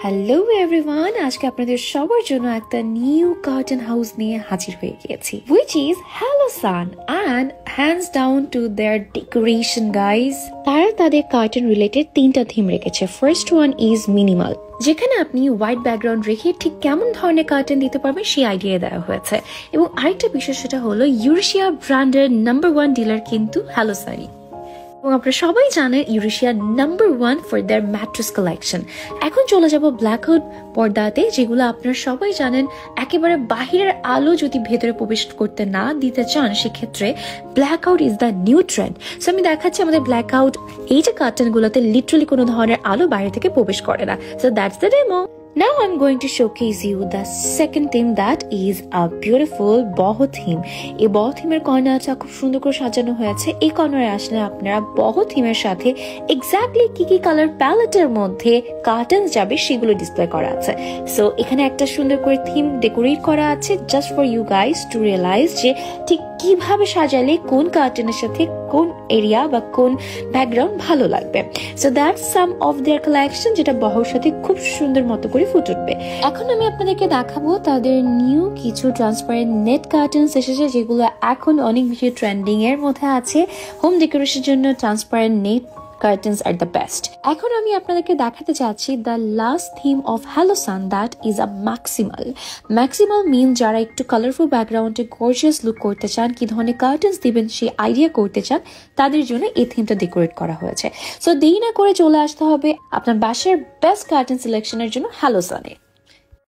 Hello everyone, আজকে আপনাদের সবার জন্য একটা নিউ কার্টেন হাউস নিয়ে হাজির হয়ে গিয়েছি, which is Halosan and hands down to their decoration guys. তারা তাদের কার্টেন রিলেটেড তিনটা থিম রেখেছে। ফার্স্ট ওয়ান ইজ মিনিমাল, যেখানে আপনি হোয়াইট ব্যাকগ্রাউন্ড রেখে ঠিক কেমন ধরনের কার্টেন দিতে পারবেন সেই আইডিয়া দেওয়া হয়েছে। এবং আরেকটা বিষয় সেটা হলো ইউরেশিয়া ব্র্যান্ডের নাম্বার 1 ডিলার কিন্তু হ্যালোসানই। এবং আপনারা সবাই জানেন Eurasia number 1 for their mattress collection. এখন চলে যাব ব্ল্যাকআউট পর্দাতে, যেগুলো আপনারা সবাই জানেন একেবারে বাহিরের আলো যদি ভেতরে প্রবেশ করতে না দিতে চান, সেক্ষেত্রে blackout is the new trend. So আমি দেখাচ্ছি আমাদের ব্ল্যাকআউট এই যে কার্টেনগুলোতে লিটারালি কোনো ধরনের আলো বাইরে থেকে প্রবেশ করে না। So that's the demo. Now I'm going to showcase you the second theme, that is a beautiful boho theme. এই boho থিমের কর্নারটা খুব সুন্দর করে সাজানো হয়েছে। এই কর্নারে আসলে আপনারা boho থিমের সাথে এক্স্যাক্টলি কি কি কালার প্যালেটের মধ্যে কার্টেন যাবে সেগুলো ডিসপ্লে করা আছে। সো এখানে একটা সুন্দর করে থিম ডেকোরেট করা আছে just for you guys to realise যে ঠিক কিভাবে সাজালে কোন কার্টেনের সাথে কোন এরিয়া বা কোন ব্যাকগ্রাউন্ড ভালো লাগবে। So that's some of their collection, যেটা বহর সাথে খুব সুন্দর মতো করে ফুটে উঠবে। এখন আমি আপনাদেরকে দেখাবো তাদের নিউ কিছু ট্রান্সপারেন্ট নেট কার্টেন্স এসেছে, যেগুলো এখন অনেক বেশি ট্রেন্ডিং এর মধ্যে আছে। হোম ডেকোরেশনের জন্য transparent net curtains are the best. এখন আমি আপনাদেরকে দেখাতে চাচ্ছি the last theme of Halosan, that is a maximal. Maximal mean যারা একটু কালারফুল ব্যাকগ্রাউন্ডে গর্জিয়াস লুক করতে চান, কি ধরনের কার্টেন্স দিবেন সেই আইডিয়া করতে চান, তাদের জন্য এই থিমটা ডেকোরেট করা হয়েছে। সো দেরি না করে চলে আসতে হবে আপনার বাসার বেস্ট কার্টেন সিলেকশনের জন্য হ্যালোসানে।